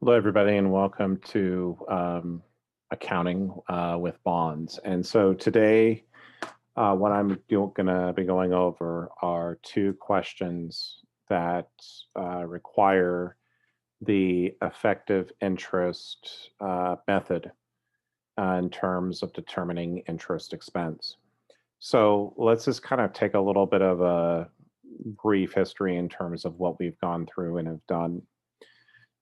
Hello, everybody, and welcome to accounting with bonds. And so today, what I'm going to be going over are two questions that require the effective interest method in terms of determining interest expense. So let's just kind of take a little bit of a brief history in terms of what we've gone through and have done.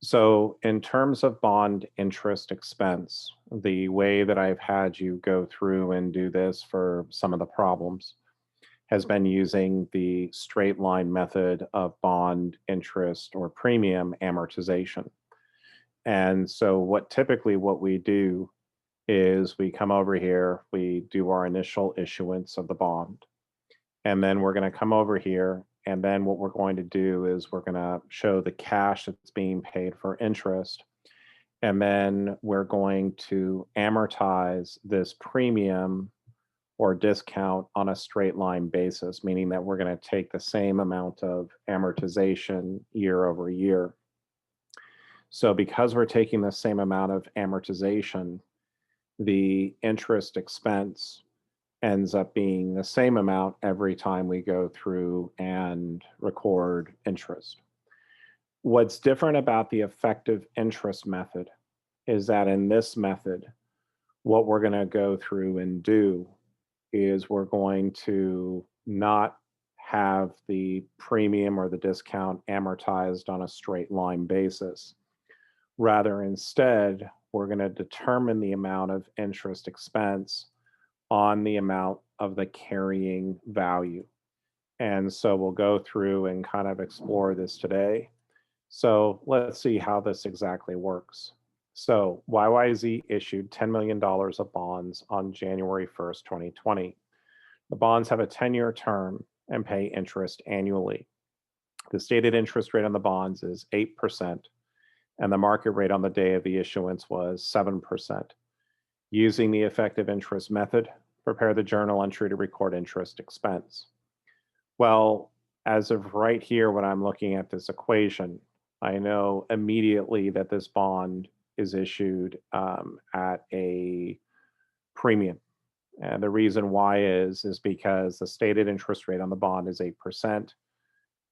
So in terms of bond interest expense, the way that I've had you go through and do this for some of the problems has been using the straight line method of bond interest or premium amortization. And so what we do is we come over here, we do our initial issuance of the bond, and then we're going to come over here. And then what we're going to do is we're going to show the cash that's being paid for interest. And then we're going to amortize this premium or discount on a straight line basis, meaning that we're going to take the same amount of amortization year over year. So because we're taking the same amount of amortization, the interest expense ends up being the same amount every time we go through and record interest. What's different about the effective interest method is that in this method, what we're going to go through and do is we're going to not have the premium or the discount amortized on a straight line basis. Rather, instead, we're going to determine the amount of interest expense on the amount of the carrying value. And so we'll go through and kind of explore this today. So let's see how this exactly works. So YYZ issued $10 million of bonds on January 1st, 2020. The bonds have a 10-year term and pay interest annually. The stated interest rate on the bonds is 8%, and the market rate on the day of the issuance was 7%. Using the effective interest method, prepare the journal entry to record interest expense. Well, as of right here, when I'm looking at this equation, I know immediately that this bond is issued at a premium. And the reason why is because the stated interest rate on the bond is 8%.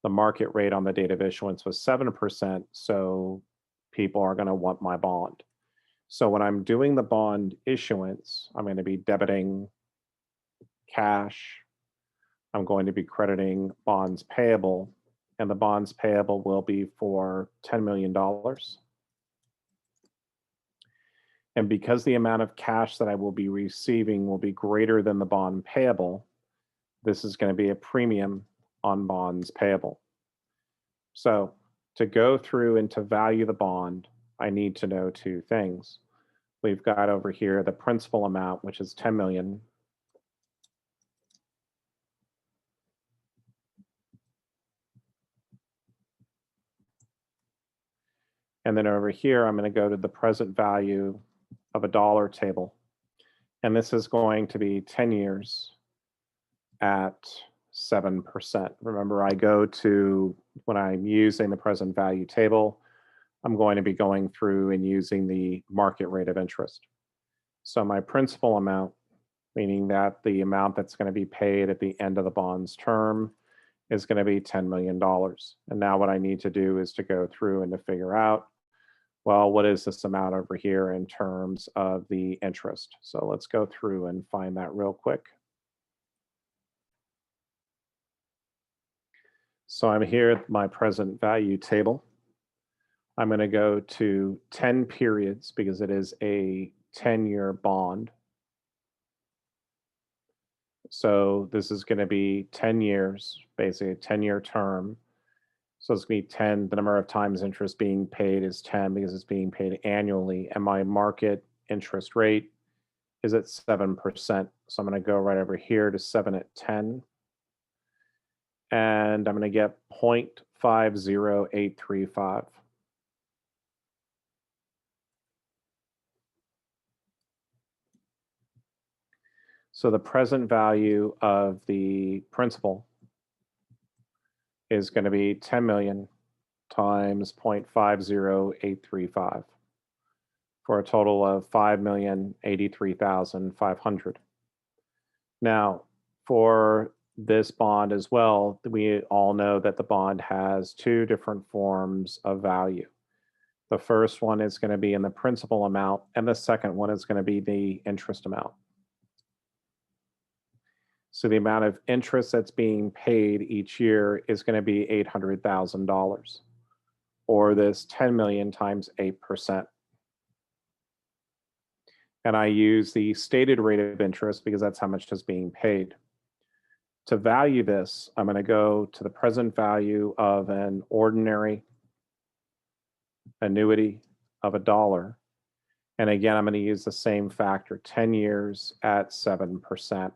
The market rate on the date of issuance was 7%, so people are going to want my bond. So when I'm doing the bond issuance, I'm going to be debiting cash. I'm going to be crediting bonds payable, and the bonds payable will be for $10 million. And because the amount of cash that I will be receiving will be greater than the bond payable, this is going to be a premium on bonds payable. So to go through and to value the bond, I need to know two things. We've got over here the principal amount, which is 10 million. And then over here, I'm going to go to the present value of a dollar table. And this is going to be 10 years at 7%. Remember, I go to, when I'm using the present value table, I'm going to be going through and using the market rate of interest. So my principal amount, meaning that the amount that's going to be paid at the end of the bond's term, is going to be $10 million. And now what I need to do is to go through and to figure out, well, what is this amount over here in terms of the interest? So let's go through and find that real quick. So I'm here at my present value table. I'm going to go to 10 periods because it is a 10-year bond. So this is going to be 10 years, basically a 10-year term. So it's going to be 10. The number of times interest being paid is 10 because it's being paid annually. And my market interest rate is at 7%. So I'm going to go right over here to 7 at 10. And I'm going to get 0.50835. So the present value of the principal is going to be 10 million times 0.50835 for a total of 5,083,500. Now, for this bond as well, we all know that the bond has two different forms of value. The first one is going to be in the principal amount, and the second one is going to be the interest amount. So the amount of interest that's being paid each year is going to be $800,000, or this 10 million times 8%. And I use the stated rate of interest because that's how much is being paid. To value this, I'm going to go to the present value of an ordinary annuity of $1. And again, I'm going to use the same factor, 10 years at 7%.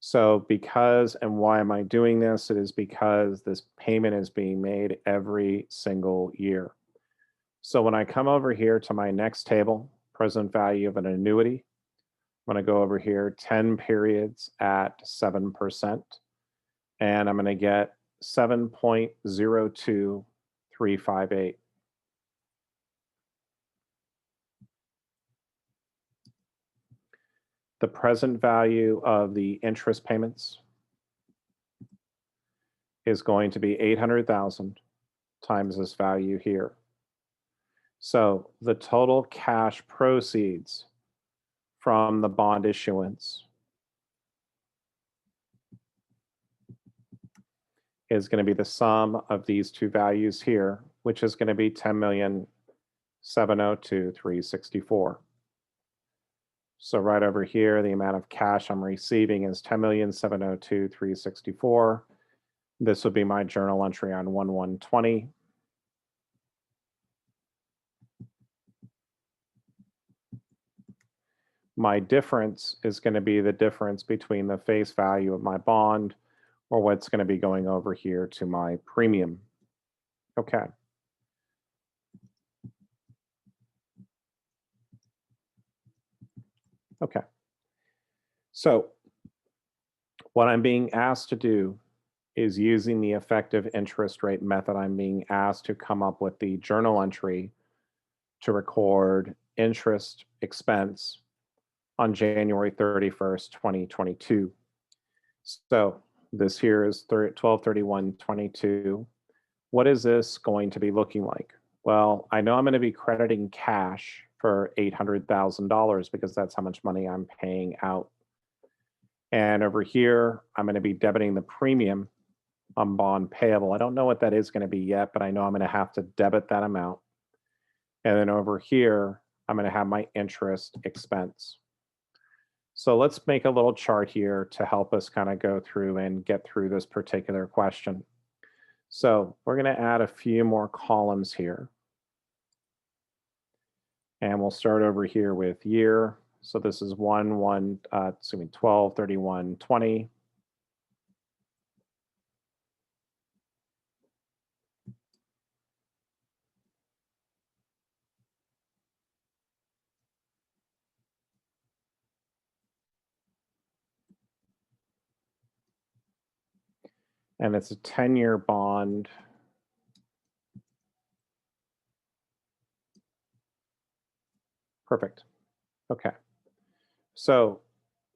So because, and why am I doing this? It is because this payment is being made every single year. So when I come over here to my next table, present value of an annuity, I'm going to go over here 10 periods at 7%, and I'm going to get 7.02358. The present value of the interest payments is going to be 800,000 times this value here. So the total cash proceeds from the bond issuance is going to be the sum of these two values here, which is going to be 10,702,364. So right over here, the amount of cash I'm receiving is 10,702,364. This would be my journal entry on 1/1/20. My difference is going to be the difference between the face value of my bond or what's going to be going over here to my premium. Okay. Okay. So what I'm being asked to do is using the effective interest rate method. I'm being asked to come up with the journal entry to record interest expense on January 31st, 2022. So this here is 12/31/22. What is this going to be looking like? Well, I know I'm going to be crediting cash for $800,000 because that's how much money I'm paying out. And over here, I'm going to be debiting the premium on bond payable. I don't know what that is going to be yet, but I know I'm going to have to debit that amount. And then over here, I'm going to have my interest expense. So let's make a little chart here to help us kind of go through and get through this particular question. So we're going to add a few more columns here. And we'll start over here with year. So this is 12/31/20. And it's a 10-year bond. Perfect. Okay. So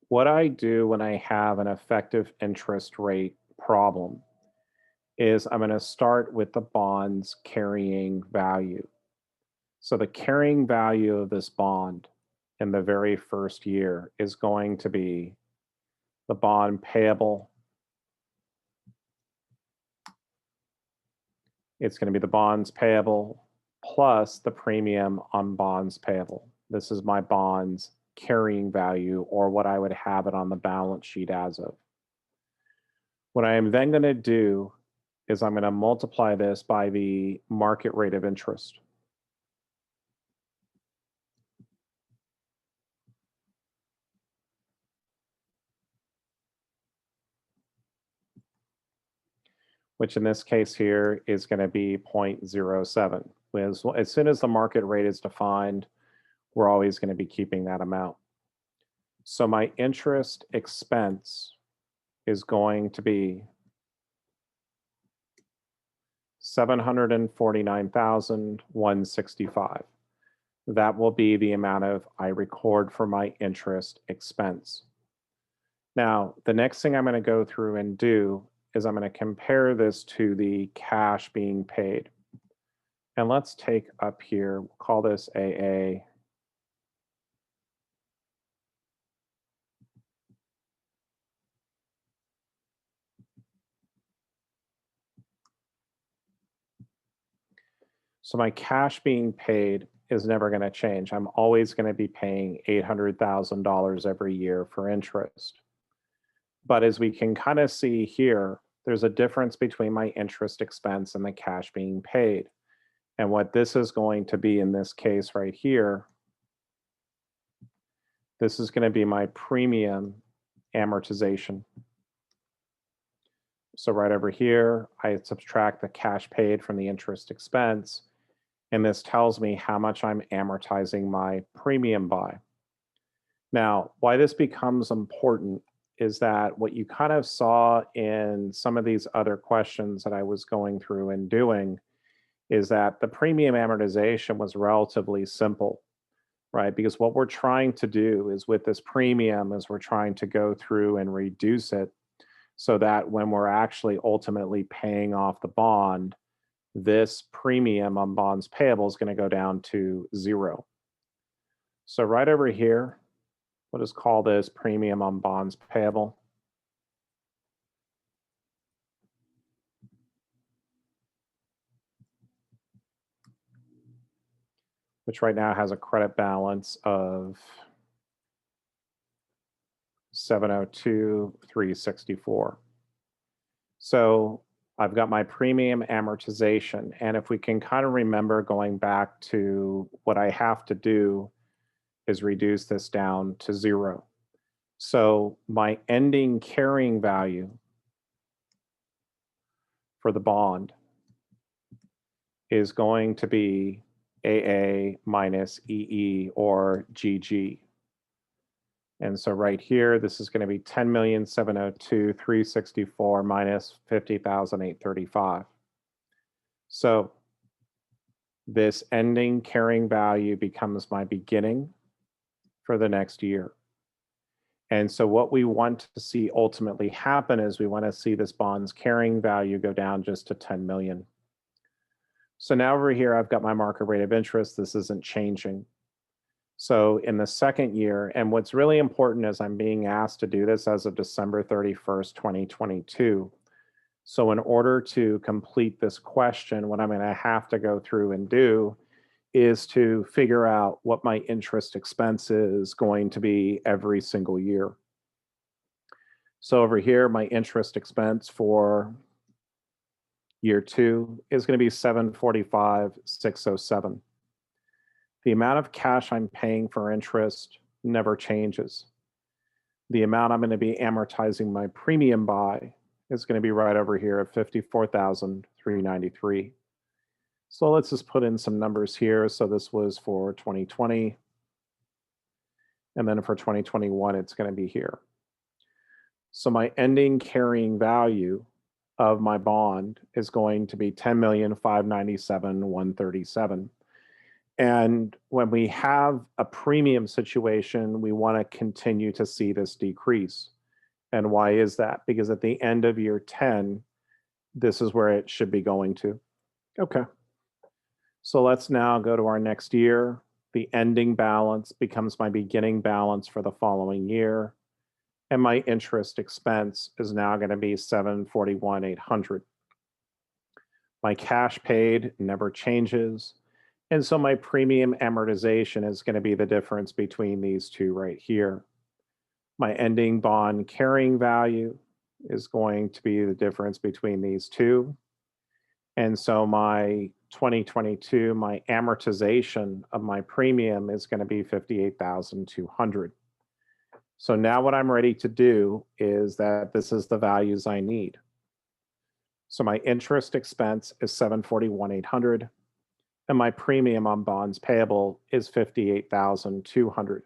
what I do when I have an effective interest rate problem is I'm going to start with the bond's carrying value. So the carrying value of this bond in the very first year is going to be the bond payable. It's going to be the bonds payable plus the premium on bonds payable. This is my bonds carrying value, or what I would have it on the balance sheet as of. What I am then going to do is I'm going to multiply this by the market rate of interest. Which in this case here is going to be 0.07. As soon as the market rate is defined, we're always going to be keeping that amount. So my interest expense is going to be $749,165. That will be the amount of I record for my interest expense. Now, the next thing I'm going to go through and do is I'm going to compare this to the cash being paid. And let's take up here, we'll call this AA. So my cash being paid is never going to change. I'm always going to be paying $800,000 every year for interest. But as we can kind of see here, there's a difference between my interest expense and the cash being paid. And what this is going to be in this case right here, this is going to be my premium amortization. So right over here, I subtract the cash paid from the interest expense, and this tells me how much I'm amortizing my premium by. Now, why this becomes important is that what you kind of saw in some of these other questions that I was going through and doing is that the premium amortization was relatively simple, right? Because what we're trying to do is with this premium is we're trying to go through and reduce it so that when we're actually ultimately paying off the bond, this premium on bonds payable is going to go down to 0. So right over here, we'll just call this premium on bonds payable. Which right now has a credit balance of $702,364. So I've got my premium amortization. And if we can kind of remember going back to what I have to do is reduce this down to 0. So my ending carrying value for the bond is going to be AA minus EE or GG. And so right here, this is going to be 10,702,364 minus 50,835. So this ending carrying value becomes my beginning for the next year. And so what we want to see ultimately happen is we want to see this bond's carrying value go down just to 10 million. So now over here, I've got my market rate of interest. This isn't changing. So in the second year, and what's really important is I'm being asked to do this as of December 31st, 2022. So in order to complete this question, what I'm going to have to go through and do is to figure out what my interest expense is going to be every single year. So over here, my interest expense for year 2 is going to be $745,607. The amount of cash I'm paying for interest never changes. The amount I'm going to be amortizing my premium by is going to be right over here at $54,393. So let's just put in some numbers here. So this was for 2020. And then for 2021, it's going to be here. So my ending carrying value of my bond is going to be $10,597,137. And when we have a premium situation, we want to continue to see this decrease. And why is that? Because at the end of year 10, this is where it should be going to. Okay. So let's now go to our next year. The ending balance becomes my beginning balance for the following year. And my interest expense is now going to be $741,800. My cash paid never changes. And so my premium amortization is going to be the difference between these two right here. My ending bond carrying value is going to be the difference between these two. And so my 2022, my amortization of my premium is going to be $58,200. So now what I'm ready to do is that this is the values I need. So my interest expense is $741,800. And my premium on bonds payable is $58,200.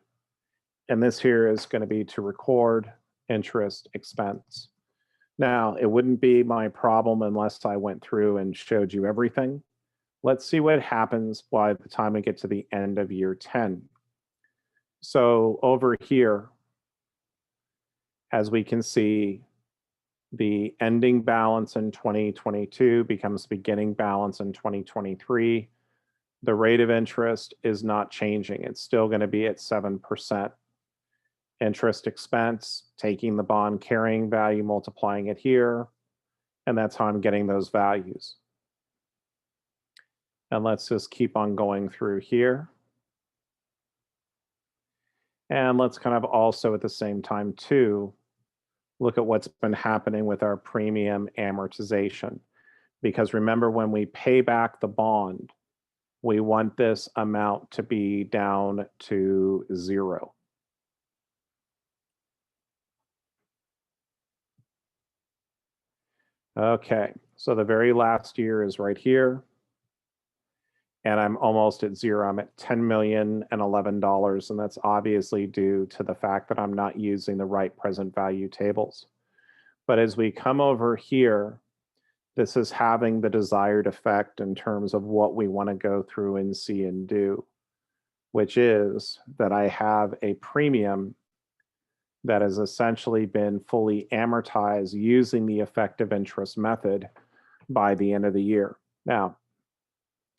And this here is going to be to record interest expense. Now, it wouldn't be my problem unless I went through and showed you everything. Let's see what happens by the time we get to the end of year 10. So over here, as we can see, the ending balance in 2022 becomes beginning balance in 2023. The rate of interest is not changing. It's still going to be at 7%. Interest expense, taking the bond carrying value, multiplying it here, and that's how I'm getting those values. And let's just keep on going through here. And let's kind of also at the same time too, look at what's been happening with our premium amortization. Because remember, when we pay back the bond, we want this amount to be down to 0. Okay, so the very last year is right here. And I'm almost at 0. I'm at $10,011,011, and that's obviously due to the fact that I'm not using the right present value tables. But as we come over here, this is having the desired effect in terms of what we want to go through and see and do, which is that I have a premium that has essentially been fully amortized using the effective interest method by the end of the year. Now,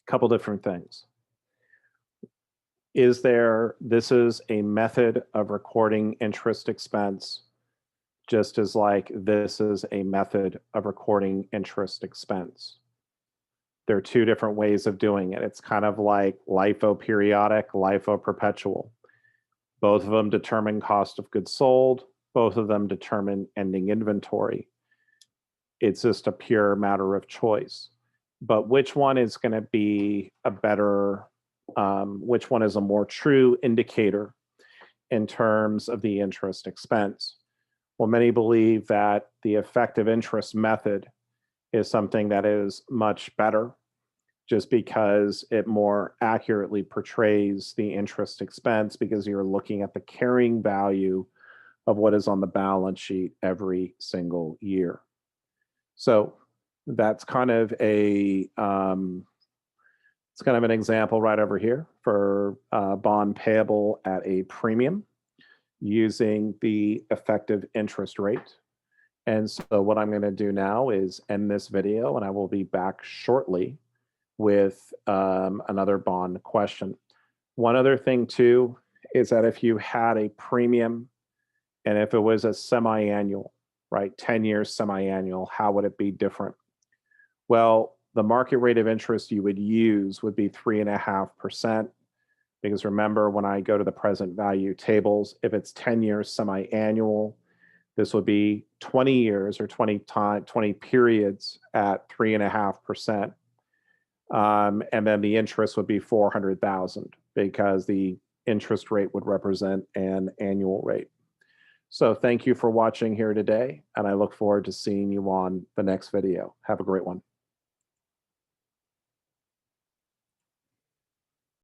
a couple different things. This is a method of recording interest expense, just as like this is a method of recording interest expense. There are two different ways of doing it. It's kind of like LIFO periodic, LIFO perpetual. Both of them determine cost of goods sold. Both of them determine ending inventory. It's just a pure matter of choice. But which one is going to be a better, which one is a more true indicator in terms of the interest expense? Well, many believe that the effective interest method is something that is much better, just because it more accurately portrays the interest expense, because you're looking at the carrying value of what is on the balance sheet every single year. So that's kind of it's kind of an example right over here for bond payable at a premium using the effective interest rate. And so what I'm going to do now is end this video, and I will be back shortly with another bond question. One other thing too is that if you had a premium and if it was a semi-annual, right, 10 years semi-annual, how would it be different? Well, the market rate of interest you would use would be 3.5%, because remember, when I go to the present value tables, if it's 10 years semi-annual, this would be 20 years or 20 periods at 3.5%. And then the interest would be 400,000, because the interest rate would represent an annual rate. So thank you for watching here today, and I look forward to seeing you on the next video. Have a great one.